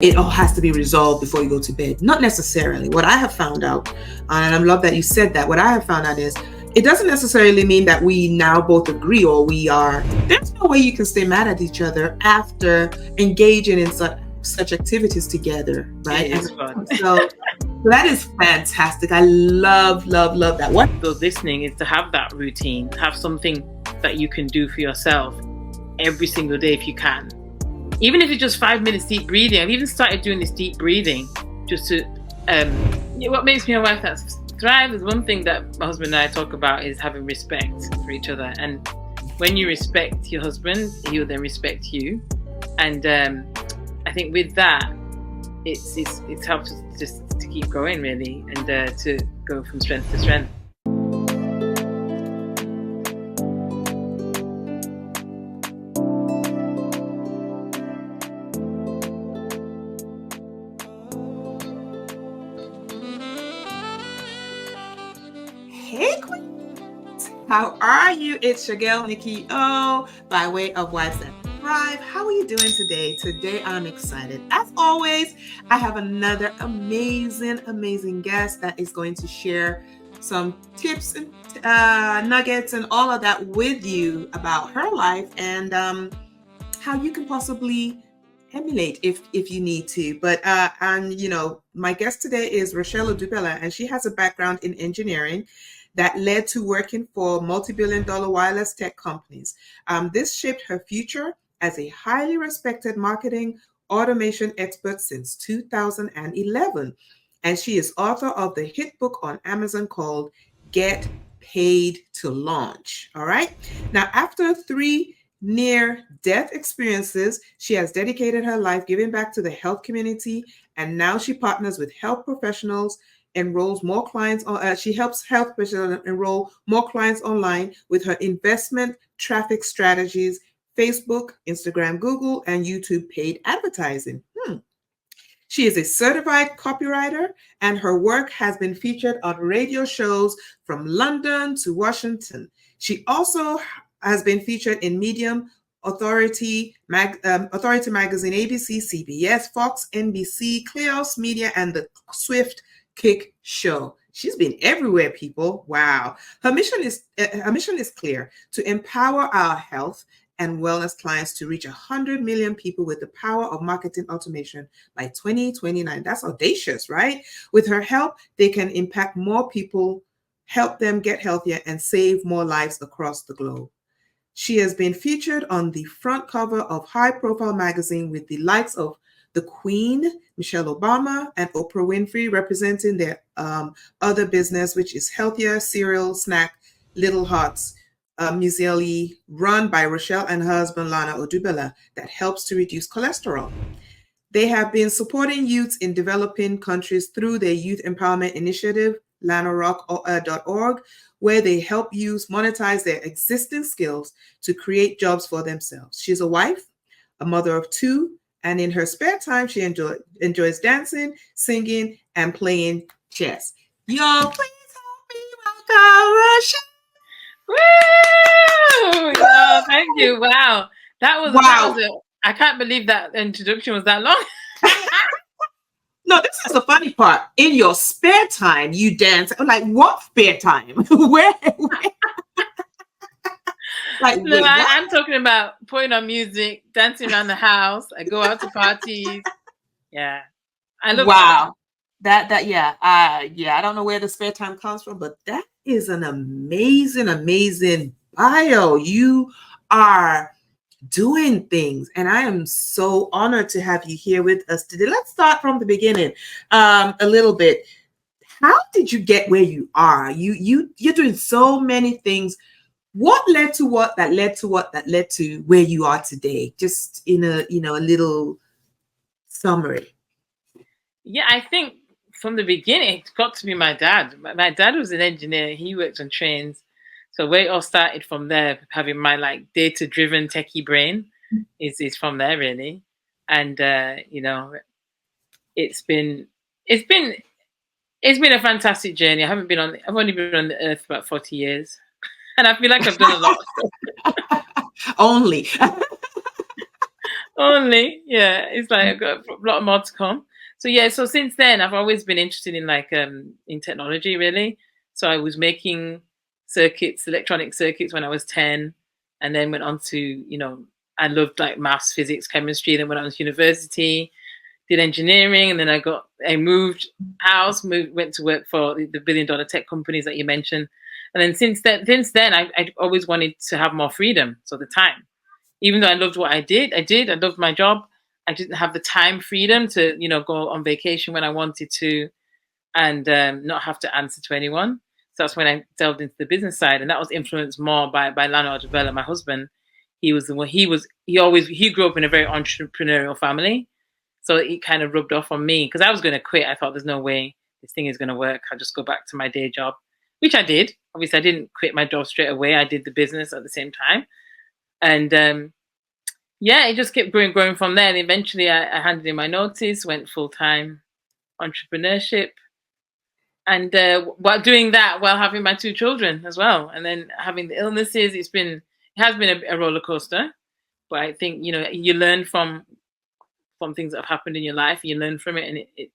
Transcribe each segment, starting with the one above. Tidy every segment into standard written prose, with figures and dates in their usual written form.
it all has to be resolved before you go to bed. Not necessarily. What I have found out, and I love that you said that, what I have found out is it doesn't necessarily mean that we now both agree or we are. There's no way you can stay mad at each other after engaging in such activities together, right? It is fun. So that is fantastic. I love that. What those listening is to have that routine, have something that you can do for yourself every single day if you can. Even if it's just 5 minutes deep breathing. I've even started doing this deep breathing just to what makes me a wife that thrives is one thing that my husband and I talk about is having respect for each other. And when you respect your husband, he'll then respect you. And I think with that, it's helped us just to keep going really, and to go from strength to strength. Hey, Queens. How are you? It's your girl, Nikki O, by way of Wives That Thrive. How are you doing today? Today, I'm excited. As always, I have another amazing guest that is going to share some tips and nuggets and all of that with you about her life and how you can possibly emulate if you need to. But my guest today is Rochelle Odubela, and she has a background in engineering that led to working for multi-billion-dollar wireless tech companies. This shaped her future as a highly respected marketing automation expert since 2011. And she is author of the hit book on Amazon called Get Paid to Launch. All right. Now, after 3 near-death experiences, she has dedicated her life giving back to the health community, and now she partners with health professionals, enrolls more clients. She helps health professionals enroll more clients online with her investment traffic strategies, Facebook, Instagram, Google, and YouTube paid advertising. She is a certified copywriter, and her work has been featured on radio shows from London to Washington. She also has been featured in Medium, Authority Magazine, ABC, CBS, Fox, NBC, Kleous Media, and the Swift Kick Show. She's been everywhere, people. Wow. Her mission is clear: to empower our health and wellness clients to reach 100 million people with the power of marketing automation by 2029. That's audacious, right? With her help, they can impact more people, help them get healthier, and save more lives across the globe. She has been featured on the front cover of high-profile magazine with the likes of the Queen, Michelle Obama, and Oprah Winfrey, representing their other business, which is Healthier Cereal Snack Little Hearts, muesli, run by Rochelle and her husband, Lana Odubela, that helps to reduce cholesterol. They have been supporting youths in developing countries through their youth empowerment initiative, lanarock.org, where they help youths monetize their existing skills to create jobs for themselves. She's a wife, a mother of 2, and in her spare time, she enjoys dancing, singing, and playing chess. Y'all, please help me welcome Rochelle. Woo! Oh, thank you. Wow. That was I can't believe that introduction was that long. No, this is the funny part. In your spare time, you dance. I'm like, what spare time? Where? Like, no, I'm talking about putting on music, dancing around the house. I go out to parties. Yeah. I love that. I don't know where the spare time comes from, but that is an amazing bio. You are doing things, and I am so honored to have you here with us today. Let's start from the beginning a little bit. How did you get where you are? You're doing so many things. What led to what that led to what that led to where you are today? Just in a little summary. Yeah, I think from the beginning, it's got to be my dad. My dad was an engineer. He worked on trains. So where it all started from there, having my data-driven techie brain is from there really. And, it's been a fantastic journey. I've only been on the earth about 40 years. And I feel like I've done a lot. Only. Only, yeah. It's like I've got a lot more to come. So yeah, so since then I've always been interested in like in technology really. So I was making circuits, electronic circuits when I was 10, and then went on to, I loved like maths, physics, chemistry, then went on to university, did engineering, and then I moved house, went to work for the billion-dollar tech companies that you mentioned. And then since then I always wanted to have more freedom, so the time. Even though I loved what I loved my job. I didn't have the time freedom to, go on vacation when I wanted to, and not have to answer to anyone. So that's when I delved into the business side, and that was influenced more by Leonard Vella, my husband. He was the one. He grew up in a very entrepreneurial family, so it kind of rubbed off on me because I was going to quit. I thought there's no way this thing is going to work. I'll just go back to my day job, which I did. Obviously, I didn't quit my job straight away. I did the business at the same time, and yeah, it just kept growing from there. And eventually, I handed in my notice, went full time entrepreneurship, and while doing that, while having my two children as well, and then having the illnesses, it has been a roller coaster. But I think you learn from things that have happened in your life. You learn from it, and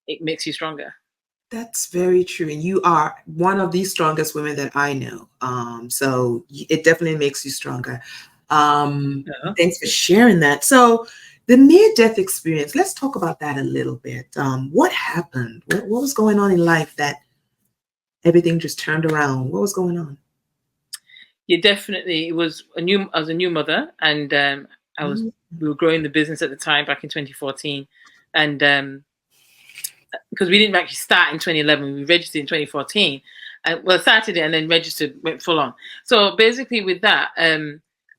it makes you stronger. That's very true. And you are one of the strongest women that I know. So it definitely makes you stronger. Yeah. Thanks for sharing that. So the near-death experience, let's talk about that a little bit. What happened? What was going on in life that everything just turned around? What was going on? Yeah, definitely. I was a new mother, and we were growing the business at the time back in 2014, and because we didn't actually start in 2011, we registered in 2014, and well, started it and then registered, went full on. So basically, with that,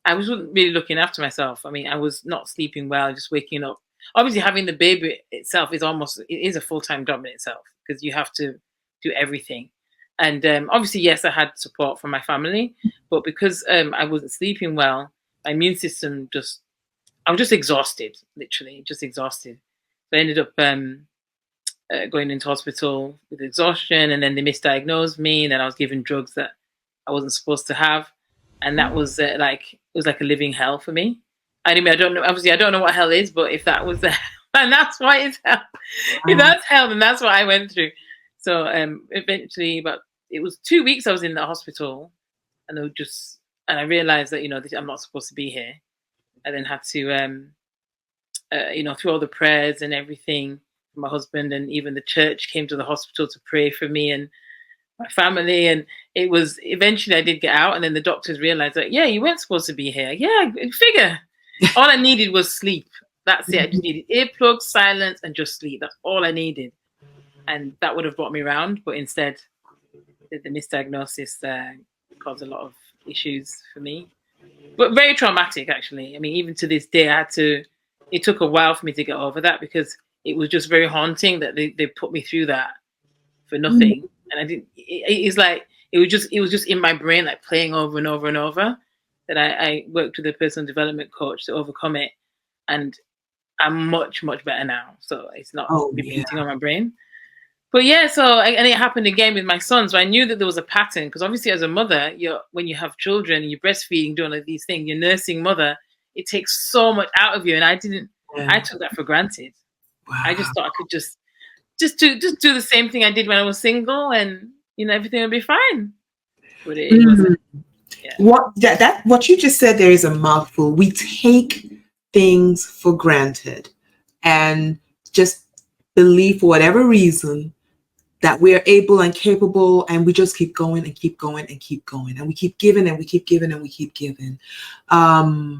I wasn't really looking after myself. I mean, I was not sleeping well, just waking up. Obviously, having the baby itself it is a full-time job in itself because you have to do everything. And obviously, yes, I had support from my family, but because I wasn't sleeping well, my immune system I was just exhausted, literally, just exhausted. So I ended up going into hospital with exhaustion, and then they misdiagnosed me, and then I was given drugs that I wasn't supposed to have, and that was it was like a living hell for me. Anyway, I don't know. Obviously, I don't know what hell is, but if that was and that's why it's hell. If that's hell, then that's what I went through. So eventually, but it was 2 weeks I was in the hospital, and I realized that I'm not supposed to be here. I then had to through all the prayers and everything, my husband and even the church came to the hospital to pray for me and my family. And it was eventually I did get out, and then the doctors realized that, yeah, you weren't supposed to be here. Yeah, figure. All I needed was sleep. That's it. I just needed earplugs, silence, and just sleep. That's all I needed. And that would have brought me around. But instead, the misdiagnosis caused a lot of issues for me. But very traumatic, actually. I mean, even to this day, it took a while for me to get over that because it was just very haunting that they put me through that for nothing. And I didn't, it's like, it was just in my brain, like playing over and over and over, that I worked with a personal development coach to overcome it. And I'm much, much better now. So it's not repeating on my brain. But yeah, and it happened again with my son. So I knew that there was a pattern because obviously as a mother, when you have children and you're breastfeeding, doing all these things, you're nursing mother, it takes so much out of you. And I took that for granted. Wow. I just thought I could just do the same thing I did when I was single, and everything would be fine. But it wasn't. Yeah. What you just said there is a mouthful. We take things for granted and just believe for whatever reason that we're able and capable, and we just keep going and keep going and keep going, and we keep giving and we keep giving and we keep giving. I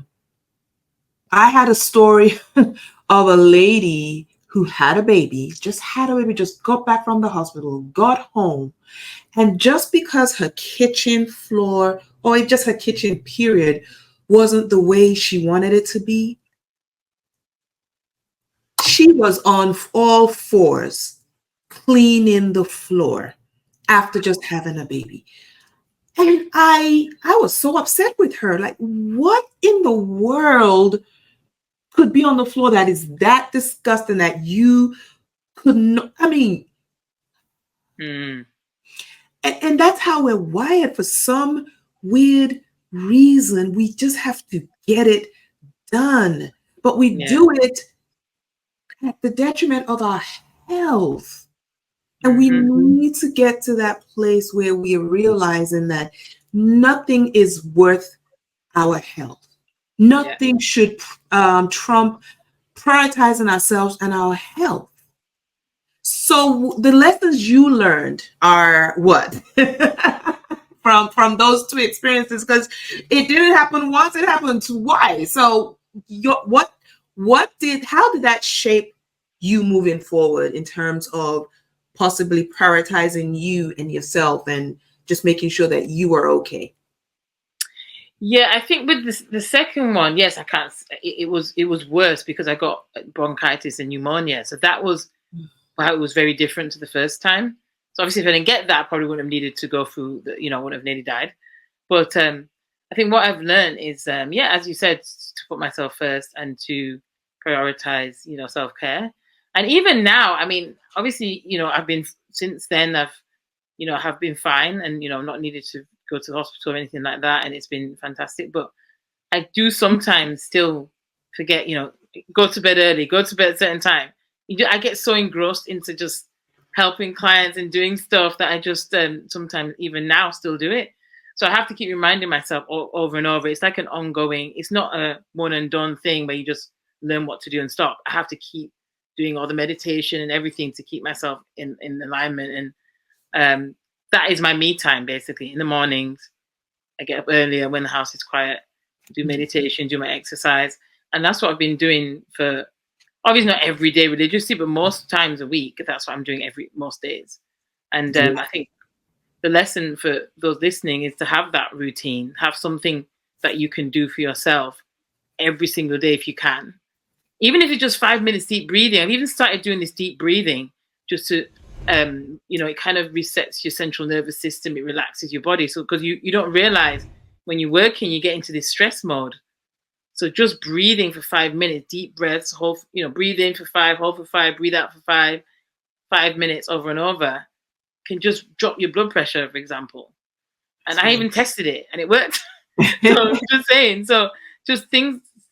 had a story of a lady who had a baby, just got back from the hospital, got home, and just because her kitchen floor or just her kitchen period wasn't the way she wanted it to be, she was on all fours cleaning the floor after just having a baby. And I was so upset with her. Like, what in the world could be on the floor that is that disgusting that you couldn't? I mean, and that's how we're wired. For some weird reason, we just have to get it done. but we Yeah. do it at the detriment of our health. And we Hmm. need to get to that place where we're realizing that nothing is worth our health. Yeah. Nothing should trump prioritizing ourselves and our health. So the lessons you learned are what? From those two experiences, because it didn't happen once, it happened twice. So how did that shape you moving forward in terms of possibly prioritizing you and yourself and just making sure that you are okay? Yeah, I think with the second one, yes, I can't. It was worse because I got bronchitis and pneumonia. So that was how it was very different to the first time. So obviously, if I didn't get that, I probably wouldn't have needed to go through. I wouldn't have nearly died. But I think what I've learned is, yeah, as you said, to put myself first and to prioritize, self care. And even now, I mean, obviously, I've been since then. Have been fine, and not needed to go to the hospital or anything like that, and it's been fantastic. But I do sometimes still forget, go to bed early, go to bed at a certain time. I get so engrossed into just helping clients and doing stuff that I just sometimes even now still do it. So I have to keep reminding myself over and over. It's like an ongoing, it's not a one and done thing where you just learn what to do and stop. I have to keep doing all the meditation and everything to keep myself in alignment. And that is my me time, basically. In the mornings, I get up earlier when the house is quiet, do meditation, do my exercise. And that's what I've been doing for, obviously not every day religiously, but most times a week. That's what I'm doing most days. And I think the lesson for those listening is to have that routine, have something that you can do for yourself every single day if you can. Even if it's just 5 minutes deep breathing. I've even started doing this deep breathing just to, it kind of resets your central nervous system. It relaxes your body. So, because you don't realize when you're working, you get into this stress mode. So just breathing for 5 minutes, deep breaths, hold, breathe in for 5, hold for 5, breathe out for 5 minutes over and over can just drop your blood pressure, for example. And I even tested it and it worked. So just saying. So just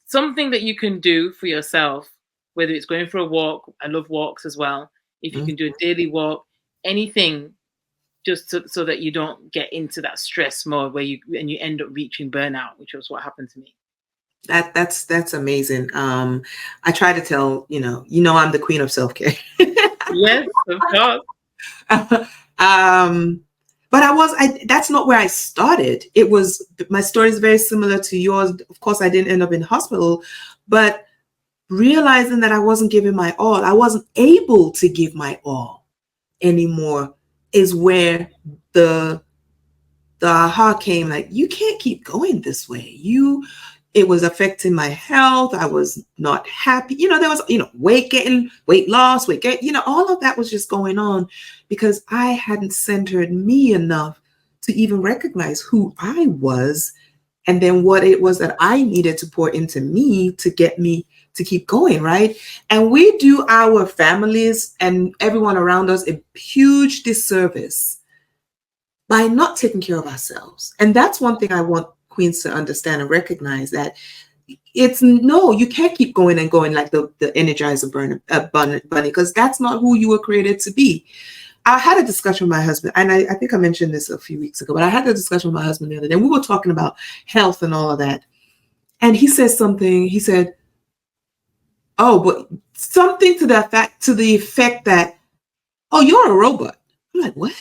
something that you can do for yourself, whether it's going for a walk. I love walks as well. If you can do a daily walk, anything, just so that you don't get into that stress mode where you end up reaching burnout, which was what happened to me. That's amazing. I try to tell, I'm the queen of self-care. Yes, of course. But that's not where I started. My story is very similar to yours. Of course, I didn't end up in hospital, but realizing that I wasn't giving my all, I wasn't able to give my all anymore is where the aha came, like, you can't keep going this way. It was affecting my health. I was not happy. There was, weight loss, weight gain, all of that was just going on because I hadn't centered me enough to even recognize who I was and then what it was that I needed to pour into me to get me to keep going, right? And we do our families and everyone around us a huge disservice by not taking care of ourselves. And that's one thing I want queens to understand and recognize, that you can't keep going and going like the Energizer bunny, because that's not who you were created to be. I had a discussion with my husband, and I think I mentioned this a few weeks ago, but I had a discussion with my husband the other day. We were talking about health and all of that. And he said something, he said, oh, but something to the effect that, oh, you're a robot. I'm like, what?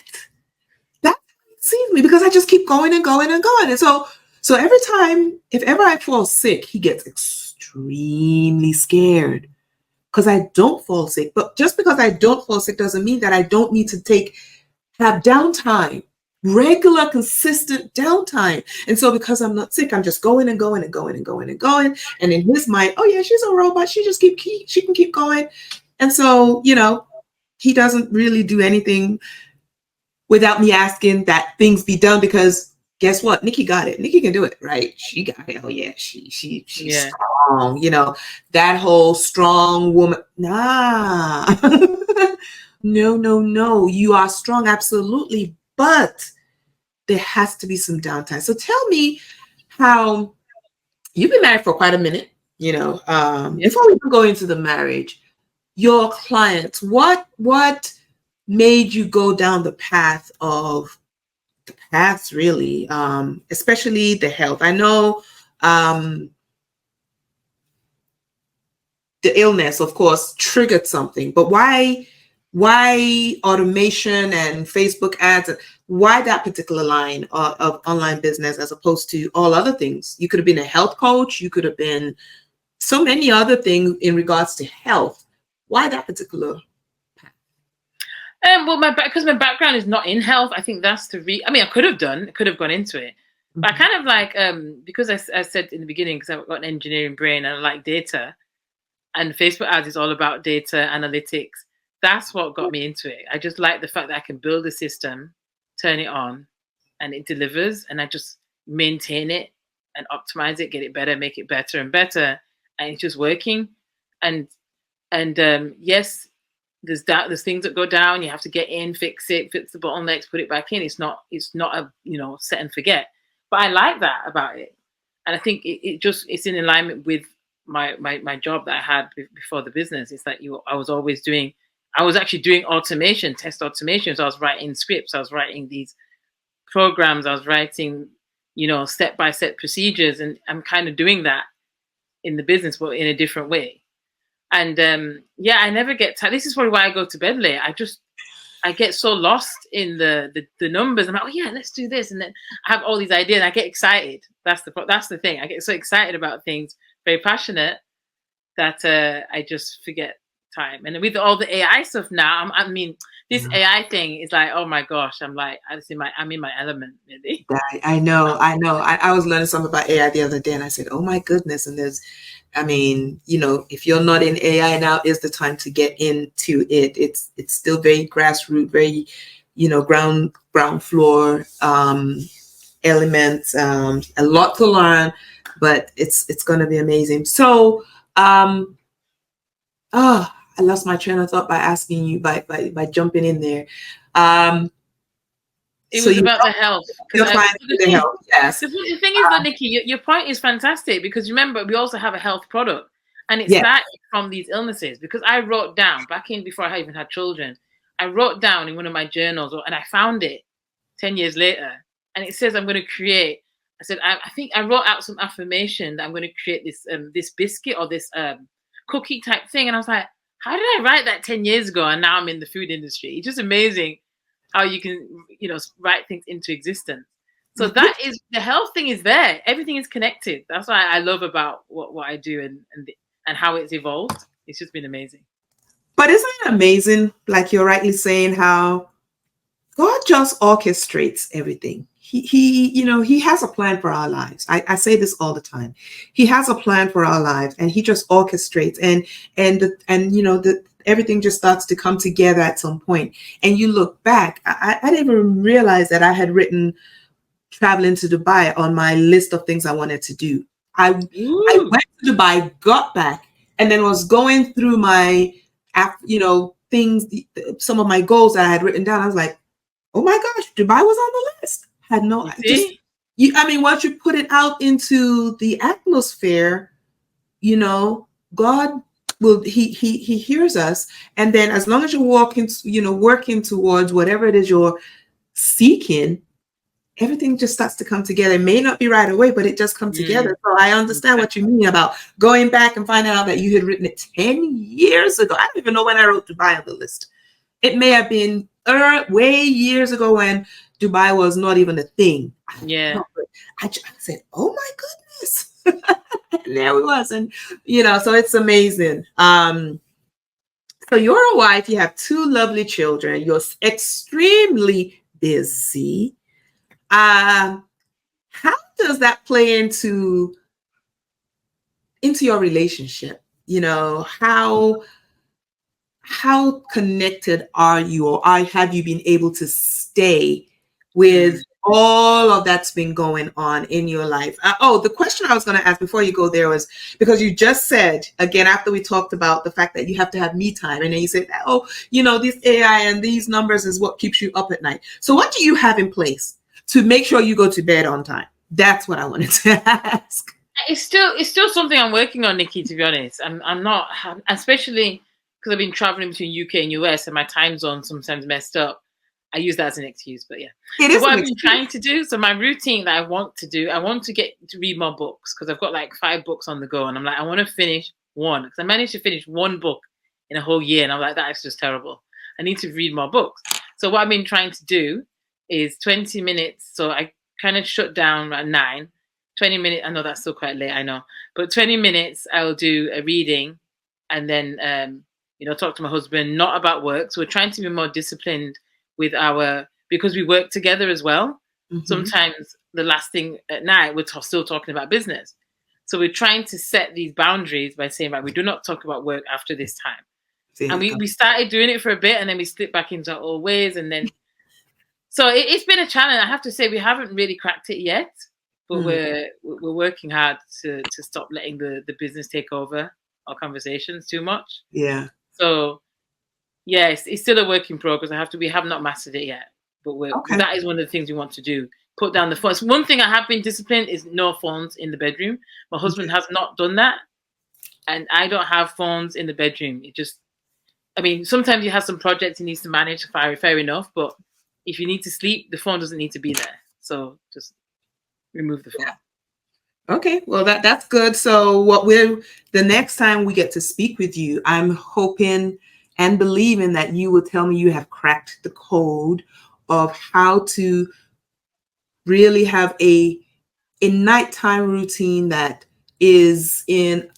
That sees me because I just keep going and going and going. And so every time, if ever I fall sick, he gets extremely scared because I don't fall sick. But just because I don't fall sick doesn't mean that I don't need to have downtime, regular, consistent downtime. And so because I'm not sick, I'm just going and going and going and going and going. And in his mind, oh yeah, she's a robot. She can keep going. And so, he doesn't really do anything without me asking that things be done, because guess what? Nikki got it. Nikki can do it, right? She got it. Oh yeah, she's strong. That whole strong woman. Nah. No. You are strong, absolutely, but there has to be some downtime. So tell me how you've been married for quite a minute. Before we even go into the marriage, your clients, what made you go down the path of paths really, especially the health? I know the illness, of course, triggered something, but why automation and Facebook ads? Why that particular line of online business as opposed to all other things? You could have been a health coach. You could have been so many other things in regards to health. Why that particular path? Well, because my background is not in health, I think that's I mean, I could have gone into it, but I kind of like because I said in the beginning, because I've got an engineering brain and I like data, and Facebook ads is all about data analytics. That's what got me into it. I just like the fact that I can build a system, turn it on, and it delivers, and I just maintain it and optimize it, get it better, make it better and better, and it's just working. And yes, there's things that go down. You have to get in, fix it, fix the bottlenecks, put it back in. It's not a set and forget. But I like that about it, and I think it's in alignment with my job that I had before the business. It's like I was actually doing automation, test automation. So I was writing scripts, I was writing these programs, I was writing step-by-step procedures, and I'm kind of doing that in the business, but in a different way. And I never get tired. This is probably why I go to bed late. I get so lost in the numbers. I'm like, oh yeah, let's do this, and then I have all these ideas. And I get excited. That's the thing. I get so excited about things, very passionate, that I just forget time. And with all the AI stuff now, this AI thing is like, oh my gosh, I'm in my element, really. I know. I was learning something about AI the other day, and I said, oh my goodness. And if you're not in AI now, is the time to get into it. It's still very grassroots, very, ground floor elements, a lot to learn, but it's going to be amazing. So, I lost my train of thought by asking you, by jumping in there. It was about the health. The health, yes. The thing is, though, Nikki, your point is fantastic, because remember, we also have a health product, and it started from these illnesses. Because I wrote down before I even had children, I wrote down in one of my journals, and I found it 10 years later, and it says I'm going to create. I said I think I wrote out some affirmation that I'm going to create this biscuit or this cookie type thing, and I was like, how did I write that 10 years ago, and now I'm in the food industry? It's just amazing how you can, write things into existence. So that is, the health thing is there. Everything is connected. That's why I love about what I do and how it's evolved. It's just been amazing. But isn't it amazing, like you're rightly saying, how God just orchestrates everything. He has a plan for our lives. I say this all the time. He has a plan for our lives, and he just orchestrates, and everything just starts to come together at some point. And you look back, I didn't even realize that I had written traveling to Dubai on my list of things I wanted to do. I went to Dubai, got back, and then was going through my, things, some of my goals that I had written down. I was like, oh my gosh, Dubai was on the list. Had no idea. Once you put it out into the atmosphere, God will, he hears us. And then as long as you're working towards whatever it is you're seeking, everything just starts to come together. It may not be right away, but it just comes together. So I understand what you mean about going back and finding out that you had written it 10 years ago. I don't even know when I wrote Dubai on the list. It may have been way years ago when Dubai was not even a thing. Yeah. I said, oh my goodness. And there we was. And, so it's amazing. So you're a wife, you have 2 lovely children, you're extremely busy. How does that play into your relationship? How connected are you, or have you been able to stay with all of that's been going on in your life? The question I was going to ask before you go there was, because you just said, again, after we talked about the fact that you have to have me time, and then you said, this AI and these numbers is what keeps you up at night. So what do you have in place to make sure you go to bed on time? That's what I wanted to ask. It's still something I'm working on, Nikki. To be honest, I'm not, especially because I've been traveling between UK and US, and my time zone sometimes messed up. I use that as an excuse, but yeah. It So is what an I've been excuse. trying to do, so my routine that I want to do, I want to get to read more books because I've got like 5 books on the go, and I'm like, I want to finish one because I managed to finish one book in a whole year, and I'm like, that is just terrible. I need to read more books. So what I've been trying to do is 20 minutes. So I kind of shut down at 9. 20 minutes. I know that's still quite late, I know. But 20 minutes, I'll do a reading and then, talk to my husband, not about work. So we're trying to be more disciplined with because we work together as well. Mhm. Sometimes the last thing at night, we're still talking about business. So we're trying to set these boundaries by saying, right, we do not talk about work after this time. There And you go. we started doing it for a bit and then we slipped back into our old ways. And then, so it's been a challenge. I have to say, we haven't really cracked it yet, but Mm. we're working hard to stop letting the business take over our conversations too much. Yeah. So yeah, it's still a work in progress. We have not mastered it yet, but Okay. that is one of the things we want to do. Put down the phones. One thing I have been disciplined is no phones in the bedroom. My husband has not done that, and I don't have phones in the bedroom. Sometimes you have some projects he needs to manage. Fair enough, but if you need to sleep, the phone doesn't need to be there. So just remove the phone. Yeah. Okay, well that's good. So the next time we get to speak with you, I'm hoping and believing that you will tell me you have cracked the code of how to really have a nighttime routine that is in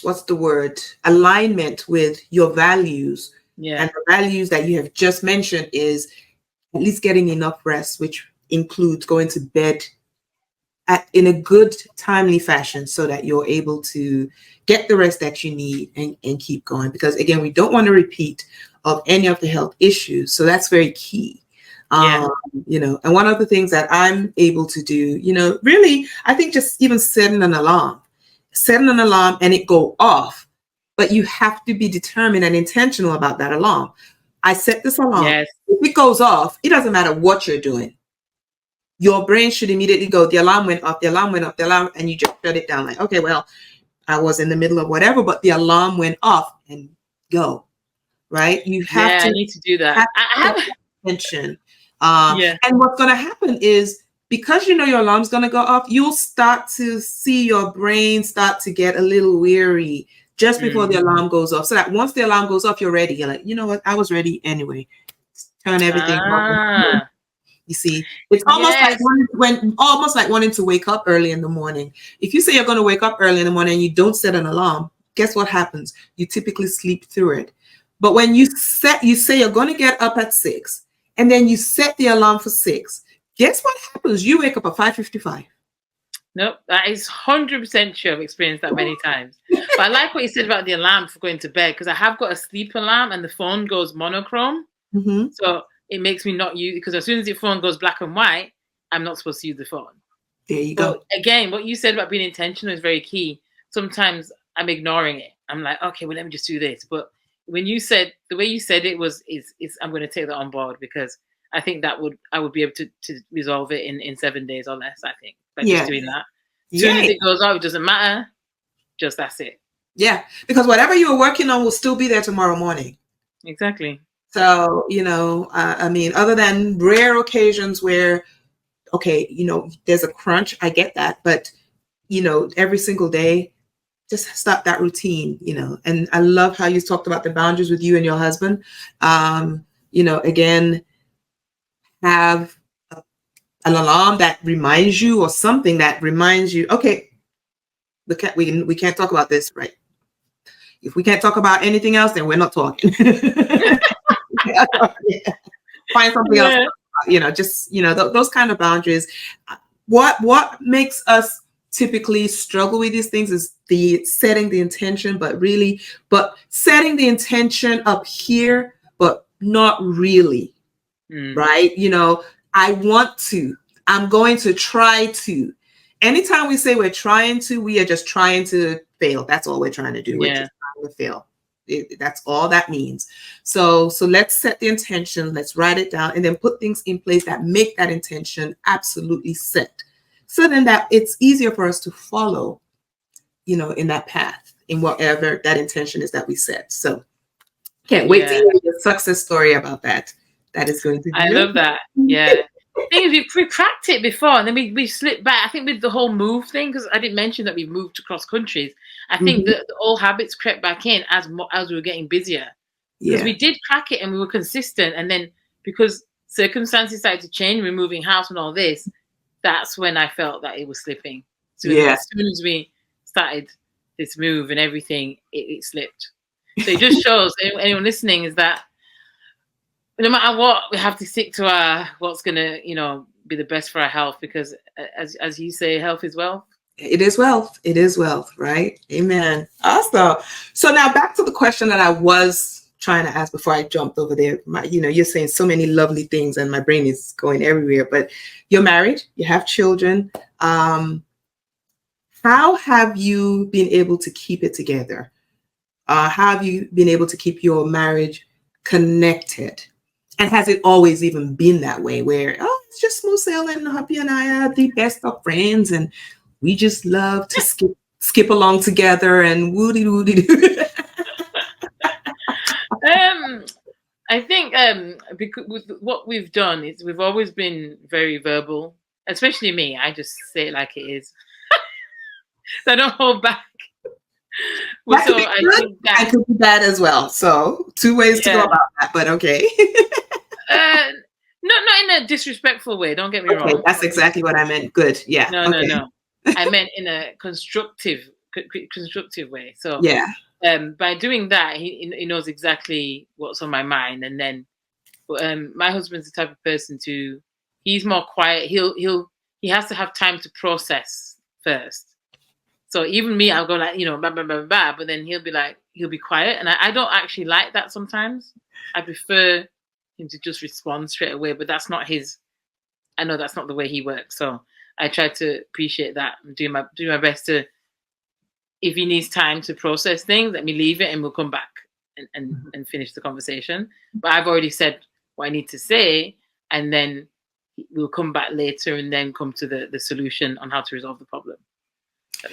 what's the word, alignment with your values. Yeah. And the values that you have just mentioned is at least getting enough rest, which includes going to bed in a good, timely fashion so that you're able to get the rest that you need and keep going. Because again, we don't want to repeat of any of the health issues. So that's very key. Yeah. And one of the things that I'm able to do, really, I think just even setting an alarm and it go off, but you have to be determined and intentional about that alarm. I set this alarm. Yes. If it goes off, it doesn't matter what you're doing. Your brain should immediately go, the alarm went off, and you just shut it down. Like, okay, well, I was in the middle of whatever, but the alarm went off and go, right? You have I need to do that. I have attention. Yeah. And what's going to happen is because your alarm's going to go off, you'll start to see your brain start to get a little weary just before the alarm goes off. So that once the alarm goes off, you're ready. You're like, you know what? I was ready anyway. Turn everything off. You see, it's almost like almost like wanting to wake up early in the morning. If you say you're going to wake up early in the morning and you don't set an alarm, guess what happens? You typically sleep through it. But when you say you're going to get up at 6, and then you set the alarm for 6, guess what happens? You wake up at 5:55. Nope, that is 100% true. I've experienced that many times. But I like what you said about the alarm for going to bed because I have got a sleep alarm and the phone goes monochrome. Mm-hmm. So it makes me not use it because as soon as your phone goes black and white, I'm not supposed to use the phone. There you go. Again, what you said about being intentional is very key. Sometimes I'm ignoring it. I'm like, okay, well, let me just do this. But when you said the way you said it is I'm going to take that on board because I think I would be able to resolve it in 7 days or less. I think by just doing that. As soon as it goes off, it doesn't matter. Just that's it. Yeah, because whatever you were working on will still be there tomorrow morning. Exactly. So other than rare occasions where, okay, there's a crunch, I get that, but every single day, just start that routine, and I love how you talked about the boundaries with you and your husband. Again, have an alarm that reminds you or something that reminds you, okay, we can't talk about this, right? If we can't talk about anything else, then we're not talking. Find something else, those kind of boundaries. What makes us typically struggle with these things is the setting the intention, but setting the intention up here, but not really, right? I'm going to try to. Anytime we say we're trying to, we are just trying to fail. That's all we're trying to do. We're just trying to fail. That's all that means. So let's set the intention. Let's write it down and then put things in place that make that intention absolutely set. So then that it's easier for us to follow, in that path, in whatever that intention is that we set. So can't wait to Yeah. hear your success story about that. That is going to be I really love that. Yeah. Thing is, we cracked it before, and then we slipped back. I think with the whole move thing, because I didn't mention that we moved across countries. I think Mhm. the old habits crept back in as we were getting busier, because Yeah. we did crack it and we were consistent. And then because circumstances started to change, we're moving house and all this, that's when I felt that it was slipping. So Yeah. as soon as we started this move and everything, it slipped. So it just shows anyone listening is that no matter what, we have to stick to what's gonna, be the best for our health, because as you say, health is wealth. It is wealth. It is wealth, right? Amen. Awesome. So now back to the question that I was trying to ask before I jumped over there. You're saying so many lovely things and my brain is going everywhere, but you're married, you have children. How have you been able to keep it together? How have you been able to keep your marriage connected? And has it always even been that way where, it's just smooth sailing, Happy and I are the best of friends and we just love to skip along together and woody woody doo. I think because with what we've done is we've always been very verbal, especially me. I just say it like it is. So I don't hold back. That could So be I good. think that That could be bad as well. So two ways to go yeah, about that, but okay. not in a disrespectful way. Don't get me Okay, wrong. that's exactly what I meant. Good. Yeah. No, no, Okay. no. I meant in a constructive way. So Yeah. by doing that, he knows exactly what's on my mind. And then my husband's the type of person he's more quiet. He has to have time to process first. So even me, I'll go like, blah, blah, blah, blah, but then he'll be quiet. And I don't actually like that sometimes. I prefer him to just respond straight away, but I know that's not the way he works. So I try to appreciate that and do my best to, if he needs time to process things, let me leave it and we'll come back and finish the conversation. But I've already said what I need to say, and then we'll come back later and then come to the solution on how to resolve the problem.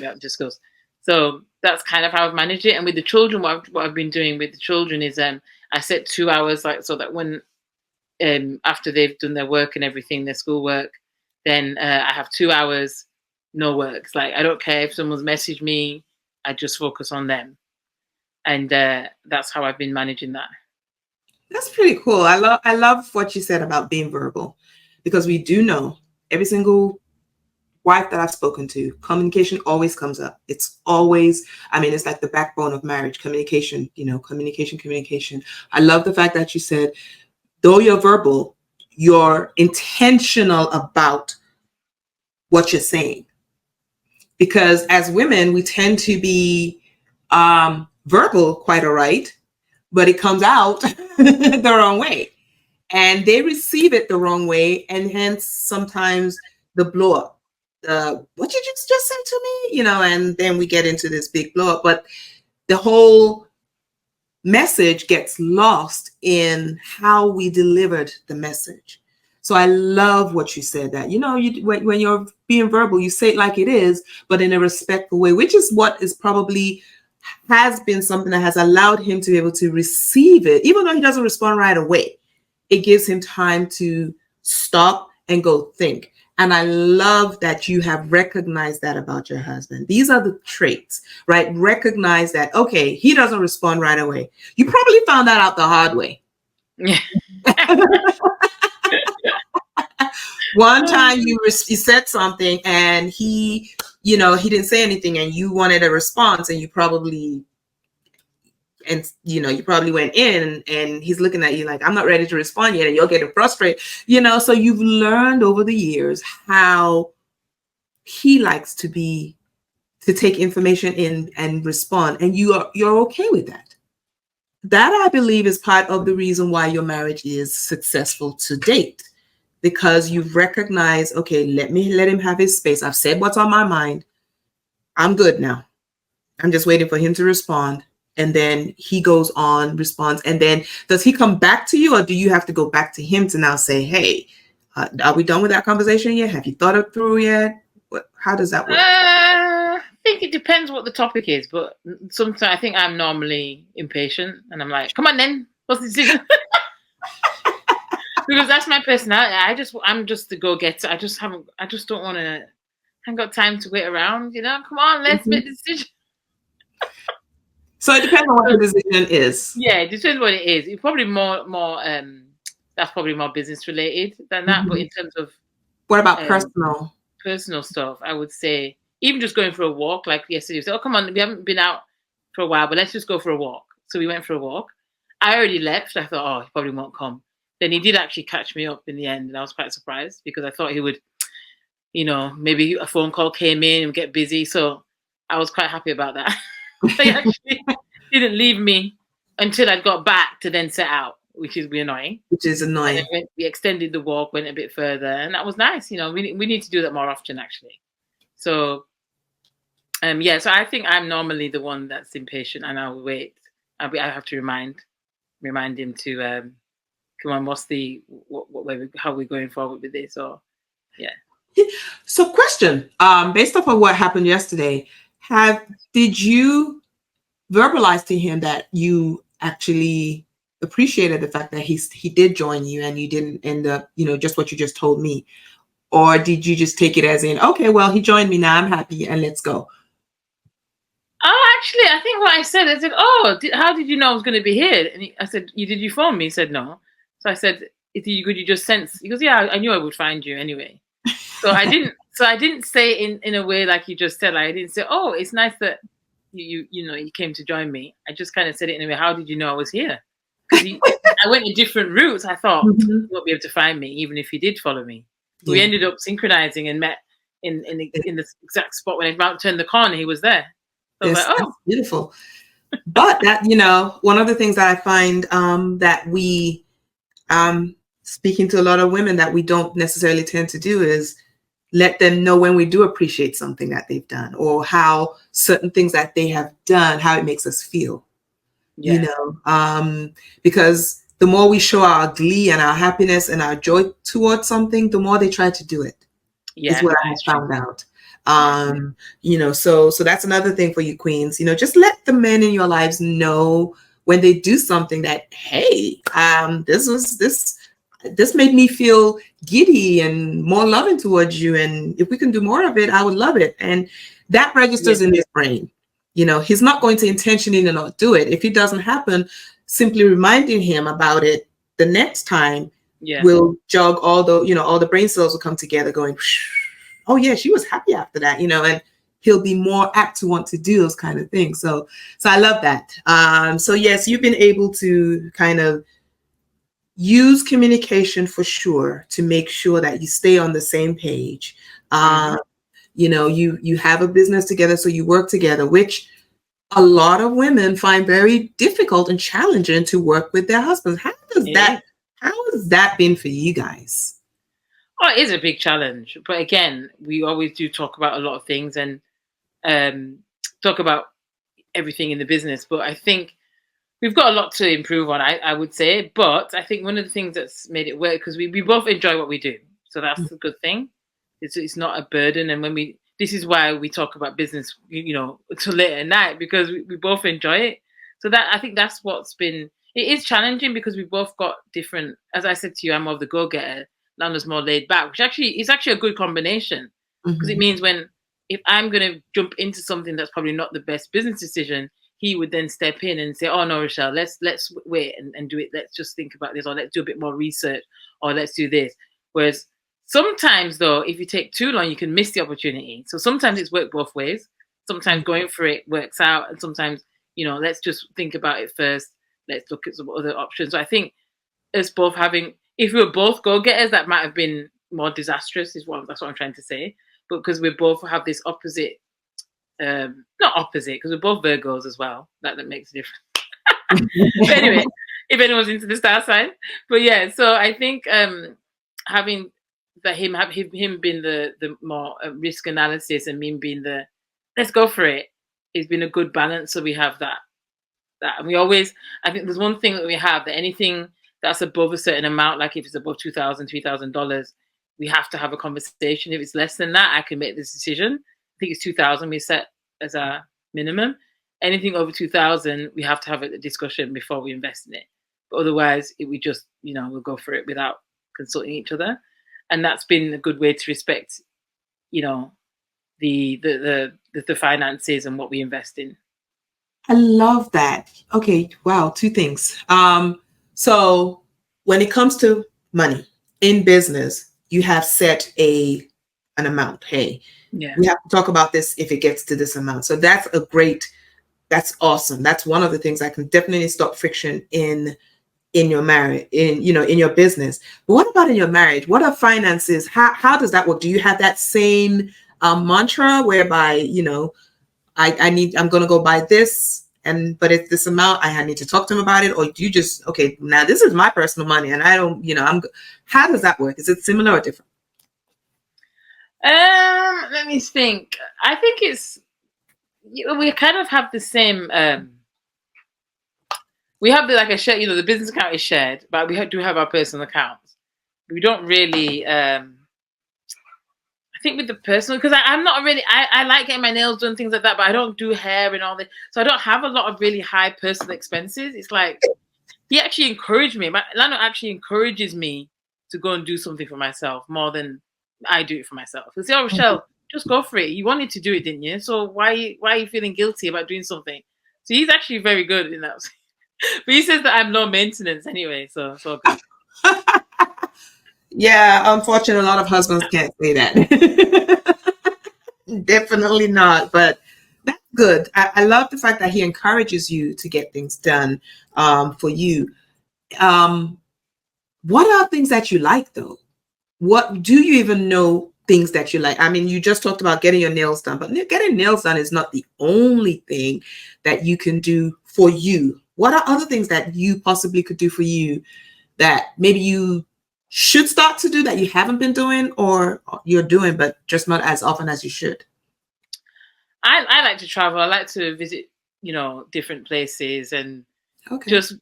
That just goes. So that's kind of how I've managed it. And with the children, what I've been doing with the children is I set 2 hours, like, so that when after they've done their work and everything, their schoolwork, then I have 2 hours, no work. It's like I don't care if someone's messaged me, I just focus on them, and that's how I've been managing that. That's pretty cool. I love what you said about being verbal, because we do know every single wife that I've spoken to, communication always comes up. It's always, it's like the backbone of marriage, communication, communication. I love the fact that you said, though you're verbal, you're intentional about what you're saying. Because as women, we tend to be verbal quite all right, but it comes out the wrong way. And they receive it the wrong way. And hence sometimes the blow up. What you just said to me, and then we get into this big blow up. But the whole message gets lost in how we delivered the message. So I love what you said, that, when you're being verbal, you say it like it is, but in a respectful way, which is what is probably has been something that has allowed him to be able to receive it, even though he doesn't respond right away. It gives him time to stop and go think. And I love that you have recognized that about your husband. These are the traits, right? Recognize that, okay, he doesn't respond right away. You probably found that out the hard way. Yeah. One time you said something and he didn't say anything and you wanted a response, and you probably went in and he's looking at you like, I'm not ready to respond yet, and you're getting frustrated, so you've learned over the years how he likes to take information in and respond, and you're okay with that. That, I believe, is part of the reason why your marriage is successful to date, because you've recognized, okay, let him have his space. I've said what's on my mind. I'm good now. I'm just waiting for him to respond. And then he goes on, responds. And then does he come back to you, or do you have to go back to him to now say, hey, are we done with that conversation yet? Have you thought it through yet? How does that work? I think it depends what the topic is, but sometimes I think I'm normally impatient, and I'm like, "Come on, then, what's the decision?" Because that's my personality. I'm just the go-getter. I just don't want to. I haven't got time to wait around. Come on, let's Mhm. make the decision. So it depends on what the decision is. Yeah, it depends what it is. It's probably more. That's probably more business related than that. But Mhm. in terms of What about um, personal? personal stuff, I would say even just going for a walk. Like yesterday, you said, "Oh, come on, we haven't been out for a while, but let's just go for a walk." So we went for a walk. I already left. I thought, "Oh, he probably won't come." Then he did actually catch me up in the end, and I was quite surprised because I thought he would, maybe a phone call came in and get busy. So I was quite happy about that. They actually didn't leave me until I got back to then set out, which is annoying. Which is And then annoying. we extended the walk, went a bit further, and that was nice. We need to do that more often, actually. So, yeah. So I think I'm normally the one that's impatient, and I'll wait. I have to remind him to come on. What's the what way how we're going forward with this? Or yeah. So question, based off of what happened yesterday, did you verbalize to him that you actually appreciated the fact that he did join you and you didn't end up, just what you just told me? Or did you just take it as in, okay, well, he joined me now, I'm happy, and let's go? Oh, actually, I think what I said, "Oh, how did you know I was going to be here?" And I said, did you phone me?" He said, "No." So I said, could you just sense?" He goes, "Yeah, I knew I would find you anyway." So I didn't. So I didn't say in a way like you just said. Like I didn't say, "Oh, it's nice that you came to join me." I just kind of said it in a way. How did you know I was here? Because I went a different route. I thought Mhm. he won't be able to find me, even if he did follow me. We Yeah. ended up synchronizing and met in the exact spot when I was about to turn the corner. He was there. So I was like, That's "Oh, beautiful. But that, one of the things that I find that we, speaking to a lot of women, that we don't necessarily tend to do is let them know when we do appreciate something that they've done, or how certain things that they have done, how it makes us feel, you yeah, know, because the more we show our glee and our happiness and our joy towards something, the more they try to do it, is yeah, what I that have is true. found out. Yeah, So that's another thing for you queens, just let the men in your lives know when they do something that, hey, this made me feel giddy and more loving towards you, and if we can do more of it, I would love it. And that yeah, registers in his brain. He's not going to intentionally not do it. If it doesn't happen, simply reminding him about it the next time yeah, will jog all the brain cells will come together going, oh yeah, she was happy after that, and he'll be more apt to want to do those kind of things. So I love that. So yes, you've been able to kind of use communication for sure to make sure that you stay on the same page. hmm uh, you have a business together, so you work together, which a lot of women find very difficult and challenging to work with their husbands. it is. How has that been for you guys? Oh, it is a big challenge, but again, we always do talk about a lot of things and um, talk about everything in the business. But I think we've got a lot to improve on. I would say, but I think one of the things that's made it work because we both enjoy what we do, so that's a good thing. It's not a burden, and this is why we talk about business, till late at night because we both enjoy it. So that I think that's what's been. It is challenging because we both got different. As I said to you, I'm more of the go-getter. Lana's more laid back, which actually is actually a good combination because it Mhm. means if I'm going to jump into something that's probably not the best business decision, he would then step in and say, "Oh no, Rochelle, let's wait and do it. Let's just think about this, or let's do a bit more research, or let's do this." Whereas sometimes, though, if you take too long, you can miss the opportunity. So sometimes it's worked both ways. Sometimes going for it works out, and sometimes let's just think about it first. Let's look at some other options. So I think us both having, if we were both go getters, that might have been more disastrous. That's what I'm trying to say. But because we both have this opposite not opposite because we're both Virgos as well. That makes a difference. But anyway, if anyone's into the star sign, but yeah, so I think having that him being the more risk analysis and me being the let's go for it, has been a good balance. So we have that, and we always I think there's one thing that we have that anything that's above a certain amount, like if it's above $2,000, $3,000, we have to have a conversation. If it's less than that, I can make this decision. I think it's 2,000 we set as a minimum. Anything over 2,000, we have to have a discussion before we invest in it. But otherwise, we just, we'll go for it without consulting each other. And that's been a good way to respect, the finances and what we invest in. I love that. Okay, wow, two things. So when it comes to money in business, you have set an amount. Hey, we have to talk about this if it gets to this amount. So that's awesome. That's one of the things that can definitely stop friction in your marriage, in your business. But what about in your marriage? What are finances? How does that work? Do you have that same mantra whereby, I'm going to go buy this, but it's this amount, I need to talk to him about it? Or do you just, okay, now this is my personal money and I don't, how does that work? Is it similar or different? Let me think. I think we kind of have the same, we have like a share, the business account is shared, but we do have our personal accounts. We don't really, I think with the personal, because I'm not really, I like getting my nails done, things like that, but I don't do hair and all that. So I don't have a lot of really high personal expenses. It's like, he actually encouraged me. Lano actually encourages me to go and do something for myself more than I do it for myself. He'll say, oh, Rochelle, just go for it. You wanted to do it, didn't you? So why are you feeling guilty about doing something? So he's actually very good in that. But he says that I'm low maintenance anyway, so it's all good. Yeah, unfortunately, a lot of husbands can't say that. Definitely not, but that's good. I love the fact that he encourages you to get things done for you. What are things that you like, though? What do you even know things that you like? I mean, you just talked about getting your nails done, but getting nails done is not the only thing that you can do for you. What are other things that you possibly could do for you that maybe you should start to do that you haven't been doing, or you're doing, but just not as often as you should? I like to travel. I like to visit, different places and just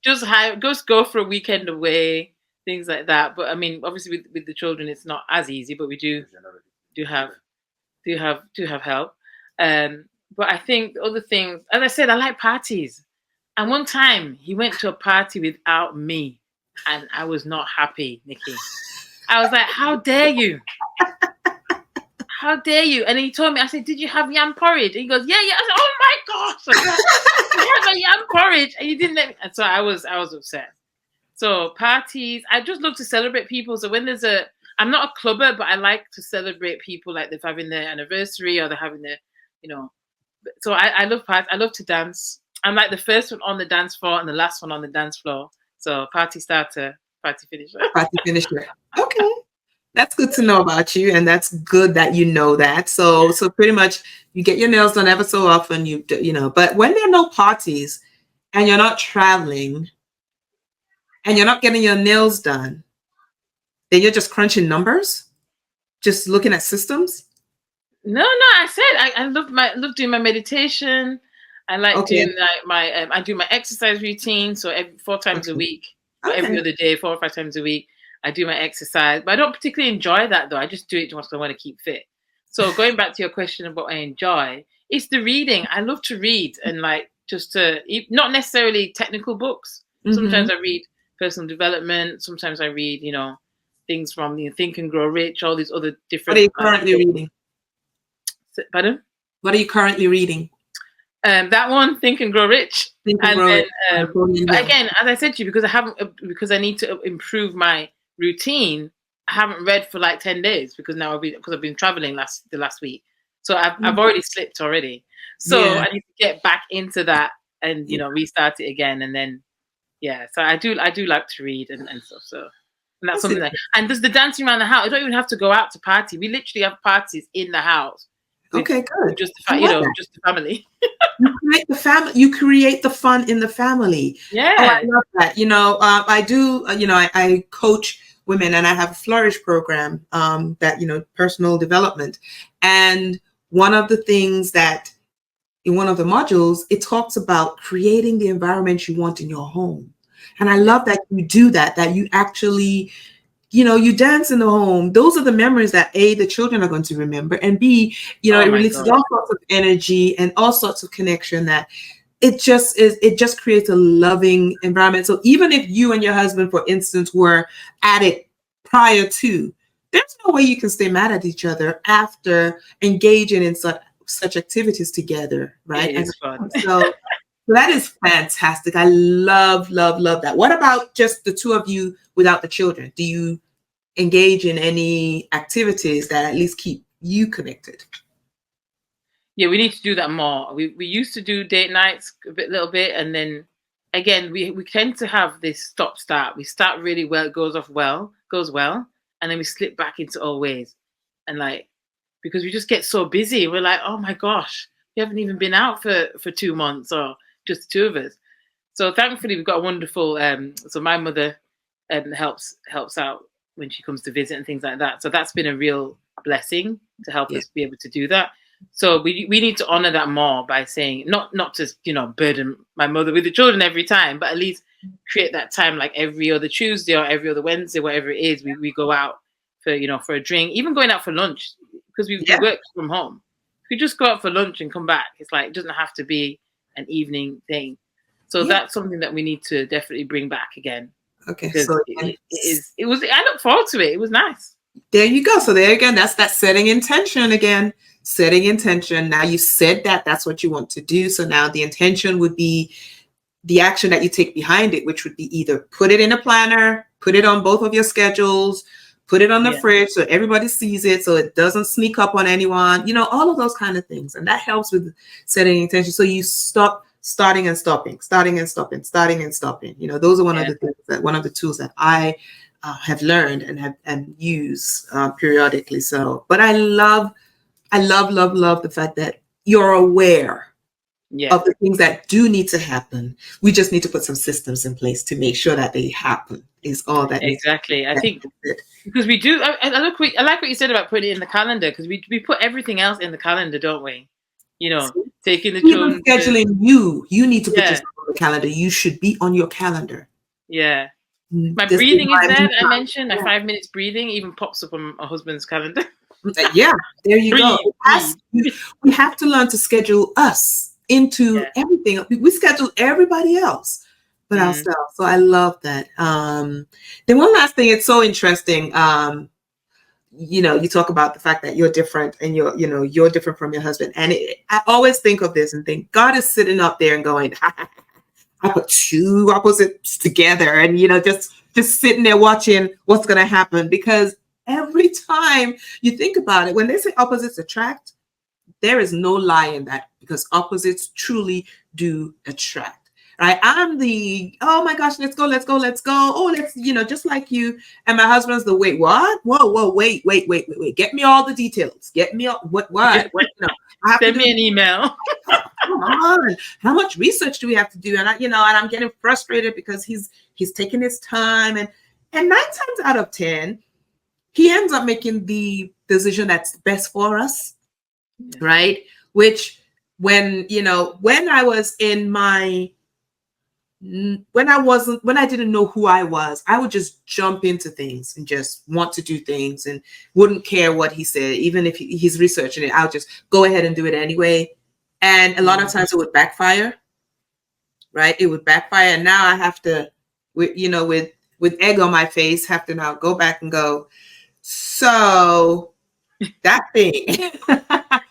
go for a weekend away, things like that. But I mean, obviously with the children, it's not as easy, but we do have help. But I think other things, as I said, I like parties. And one time he went to a party without me, and I was not happy, Nikki. I was like, how dare you? How dare you? And he told me, I said, did you have yam porridge? And he goes, yeah. I said, oh my gosh, you have a yam porridge and you didn't let me. And so I was upset. So parties, I just love to celebrate people. So when I'm not a clubber, but I like to celebrate people, like they're having their anniversary or they're having their, so I love parties. I love to dance. I'm like the first one on the dance floor and the last one on the dance floor. So party starter, party finisher. Party finisher. Okay. That's good to know about you. And that's good that you know that. So pretty much you get your nails done ever so often, but when there are no parties and you're not traveling and you're not getting your nails done, then you're just crunching numbers, just looking at systems. No, I said I love doing my meditation. I like doing my I do my exercise routine. So 4 times a week, every other day, 4 or 5 times a week, I do my exercise. But I don't particularly enjoy that though. I just do it because I want to keep fit. So going back to your question of what I enjoy, it's the reading. I love to read and not necessarily technical books. Mm-hmm. Sometimes I read personal development. Sometimes I read, things from Think and Grow Rich, all these other different. What are you currently reading? Pardon? What are you currently reading? That one, Think and Grow Rich. But again, as I said to you, because I need to improve my routine, I haven't read for like 10 days because I've been traveling the last week. So I've already slipped already. So I need to get back into that and restart it again. And then so I do like to read and stuff. So and that's something and there's the dancing around the house. I don't even have to go out to party. We literally have parties in the house. Okay, good. Just the family. You create the fun in the family. Yeah. Oh, I love that. I do, I coach women and I have a Flourish program, that, personal development. And one of the things that in one of the modules, it talks about creating the environment you want in your home. And I love that you do that you actually, you dance in the home. Those are the memories that A, the children are going to remember, and B, Oh it my releases God. all sorts of energy and all sorts of connection that it just creates a loving environment. So even if you and your husband, for instance, were at it prior to, there's no way you can stay mad at each other after engaging in such activities together, right? It is fun. So that is fantastic. I love, love, love that. What about just the two of you without the children? Do you engage in any activities that at least keep you connected? Yeah, we need to do that more. We used to do date nights little bit, and then again we tend to have this stop start. We start really well, it goes well, and then we slip back into old ways, and like because we just get so busy, we're like, oh my gosh, we haven't even been out for 2 months or just the two of us. So thankfully we've got a wonderful. So my mother helps out when she comes to visit and things like that. So that's been a real blessing to help Yeah. us be able to do that. So we need to honor that more by saying not to burden my mother with the children every time, but at least create that time like every other Tuesday or every other Wednesday, whatever it is. We go out for a drink, even going out for lunch because we Yeah. work from home. If we just go out for lunch and come back, it's like it doesn't have to be an evening thing. So Yeah. that's something that we need to definitely bring back again. Okay. Because So it was I look forward to it. It was nice. there you go. So there again, that's that setting intention again. Setting intention. Now you said that's what you want to do. So now the intention would be the action that you take behind it, which would be either put it in a planner, put it on both of your schedules, put it on the Yeah. fridge so everybody sees it so it doesn't sneak up on anyone, all of those kind of things. And that helps with setting intention. So you stop starting and stopping, starting and stopping, starting and stopping. Those are one of the things one of the tools that I have learned and use periodically. So, but I love, love the fact that you're aware of the things that do need to happen. We just need to put some systems in place to make sure that they happen. Is all that exactly. I think because we do. I like what you said about putting it in the calendar because we put everything else in the calendar, don't we? Taking the even children. scheduling you need to put yourself on the calendar. You should be on your calendar. Yeah. My This breathing is there. I time. mentioned 5 minutes breathing even pops up on my husband's calendar. Yeah, there you go. Breathe. We have to learn to schedule us into everything. We schedule everybody else but ourselves. So I love that. Then one last thing, it's so interesting. You talk about the fact that you're different and you're different from your husband. And I always think of this and think God is sitting up there and going, I put two opposites together and, just sitting there watching what's going to happen. Because every time you think about it, when they say opposites attract, there is no lie in that because opposites truly do attract. Right? I'm the, oh my gosh, let's go. Oh, let's, just like you. And my husband's the, wait, what? Whoa, wait. Get me all the details. Get me all, what? I have Send me an email. Come on. How much research do we have to do? And I'm getting frustrated because he's taking his time and 9 times out of 10, he ends up making the decision that's best for us. Yeah. Right? Which when I was in my when I didn't know who I was, I would just jump into things and just want to do things and wouldn't care what he said. Even if he's researching it, I'll just go ahead and do it anyway. And a lot of times it would backfire, right? It would backfire. And now I have to, with egg on my face, have to now go back and go, so that thing.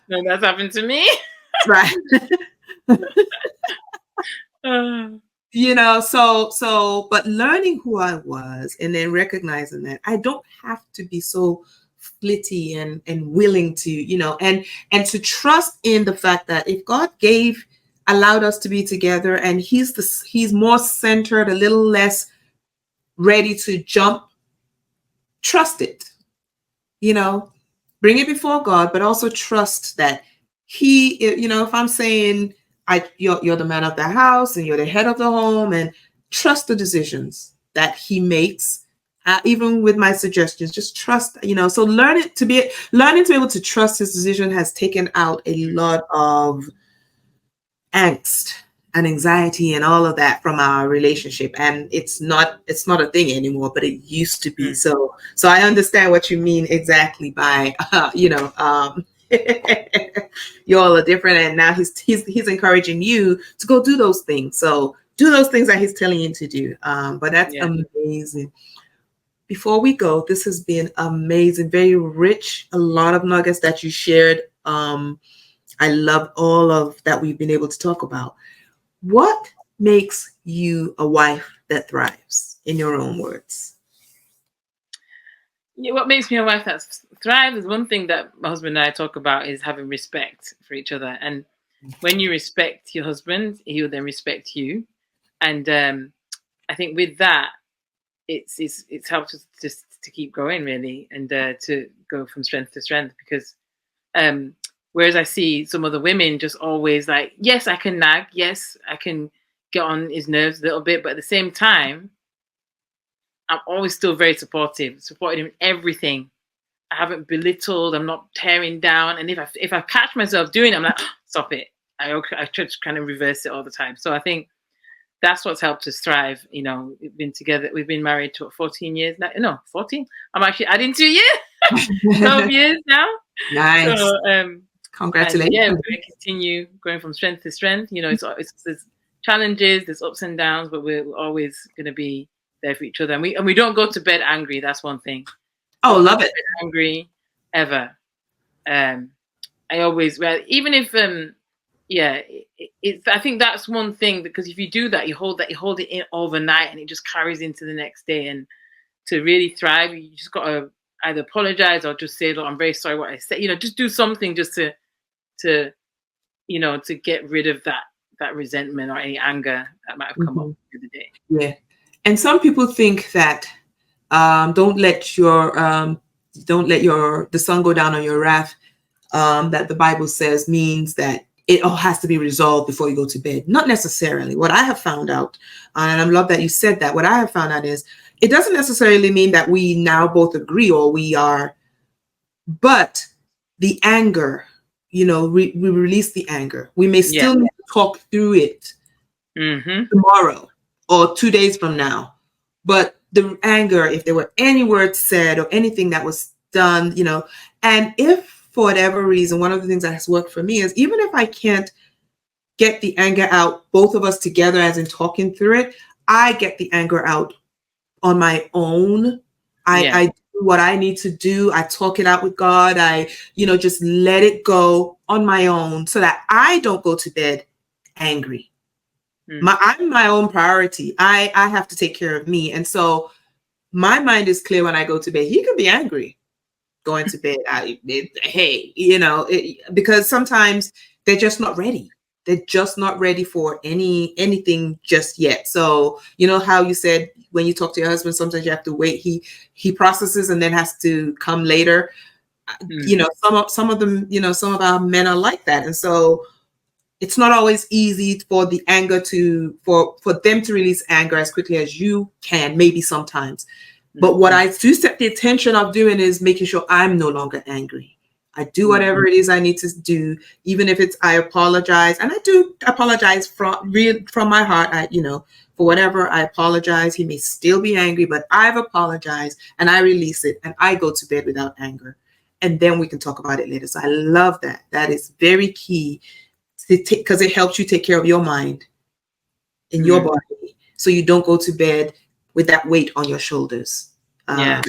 No, that's happened to me. Right. But learning who I was and then recognizing that I don't have to be so flitty and willing to, and to trust in the fact that if God allowed us to be together and he's more centered, a little less ready to jump, trust it, bring it before God, but also trust that if I'm saying, you're the man of the house and you're the head of the home, and trust the decisions that he makes, even with my suggestions. Just trust, So learning to be able to trust his decision has taken out a lot of angst and anxiety and all of that from our relationship, and it's not a thing anymore, but it used to be. So I understand what you mean exactly by you all are different, and now he's encouraging you to go do those things. So do those things that he's telling you to do. But that's amazing. Before we go, this has been amazing, very rich, a lot of nuggets that you shared. I love all of that we've been able to talk about. What makes you a wife that thrives, in your own words? Yeah, what makes me a wife that thrives is one thing that my husband and I talk about is having respect for each other. And when you respect your husband, he'll then respect you. And I think with that, it's helped us just to keep going really, and to go from strength to strength. Because whereas I see some other women just always like, yes, I can nag, yes, I can get on his nerves a little bit, but at the same time, I'm always still very supporting him in everything. I haven't belittled, I'm not tearing down. And if I catch myself doing it, I'm like, oh, stop it. I try to kind of reverse it all the time. So I think that's what's helped us thrive. You know, we've been together, we've been married to 14 years now. No, 14. I'm actually adding 2 years, 12 years now. Nice. So, congratulations. and yeah, we're going to continue going from strength to strength. You know, it's there's challenges, there's ups and downs, but we're always going to be there for each other. And we don't go to bed angry. That's one thing. Oh, love it. Angry ever. I always, well, even if I think that's one thing, because if you do that, you hold it in overnight, and it just carries into the next day. And to really thrive, you just got to either apologize or just say, "Look, I'm very sorry what I said." You know, just do something just to get rid of that resentment or any anger that might have come up through the day. Yeah, and some people think that don't let the sun go down on your wrath. That the Bible says means that it all has to be resolved before you go to bed. Not necessarily. What I have found out, and I love that you said that, what I have found out is it doesn't necessarily mean that we now both agree or we are, but the anger, we release the anger. We may still need to talk through it tomorrow or 2 days from now, but the anger, if there were any words said or anything that was done, and if for whatever reason, one of the things that has worked for me is even if I can't get the anger out, both of us together, as in talking through it, I get the anger out on my own. I do what I need to do. I talk it out with God. I, just let it go on my own so that I don't go to bed angry. I'm my own priority. I have to take care of me. And so my mind is clear when I go to bed. He could be angry going to bed. Because sometimes they're just not ready. They're just not ready for anything just yet. So, how you said when you talk to your husband, sometimes you have to wait. He processes and then has to come later. Some of them, some of our men are like that. And so it's not always easy for the anger for them to release anger as quickly as you can, maybe sometimes. But what I do set the attention of doing is making sure I'm no longer angry. I do whatever it is I need to do, even if it's I apologize. And I do apologize from my heart. For whatever I apologize, he may still be angry, but I've apologized and I release it and I go to bed without anger. And then we can talk about it later. So I love that. That is very key because it helps you take care of your mind and your body so you don't go to bed with that weight on your shoulders. And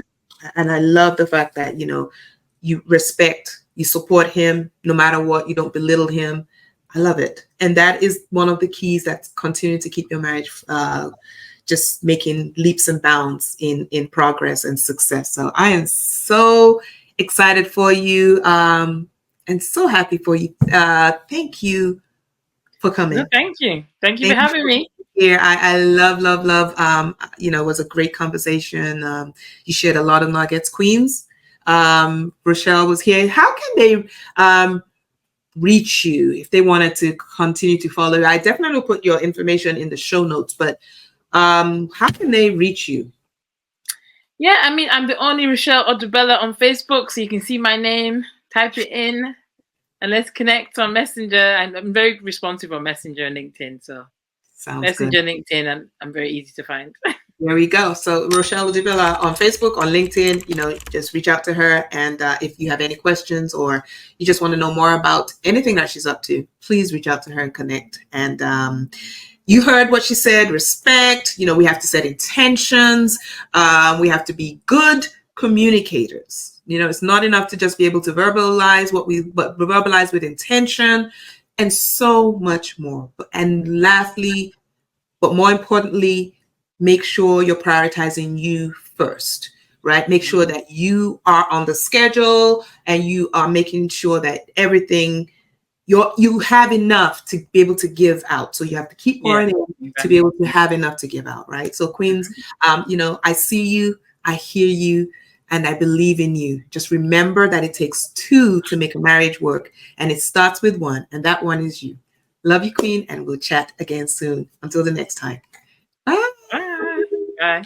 I love the fact that, you respect, you support him no matter what, you don't belittle him. I love it. And that is one of the keys that's continuing to keep your marriage just making leaps and bounds in progress and success. So I am so excited for you and so happy for you. Thank you for coming. No, thank you. Thank you for having me. Here, I love. It was a great conversation. You shared a lot of nuggets. Queens, Rochelle was here. How can they reach you if they wanted to continue to follow you? I definitely will put your information in the show notes, but how can they reach you? Yeah, I mean, I'm the only Rochelle Odubella on Facebook, so you can see my name, type it in, and let's connect on Messenger. I'm very responsive on Messenger and LinkedIn, so Sounds good. Messenger, LinkedIn, and I'm very easy to find. There we go. So Rochelle Odubela on Facebook, on LinkedIn, just reach out to her. And if you have any questions or you just want to know more about anything that she's up to, please reach out to her and connect. And you heard what she said, respect, we have to set intentions. We have to be good communicators. It's not enough to just be able to verbalize but verbalize with intention and so much more. And lastly, but more importantly, make sure you're prioritizing you first, right? Make sure that you are on the schedule and you are making sure that everything you have enough to be able to give out. So you have to keep pouring in to be able to have enough to give out, right? So Queens, I see you, I hear you, and I believe in you. Just remember that it takes two to make a marriage work, and it starts with one, and that one is you. Love you, Queen, and we'll chat again soon. Until the next time. Bye. Bye.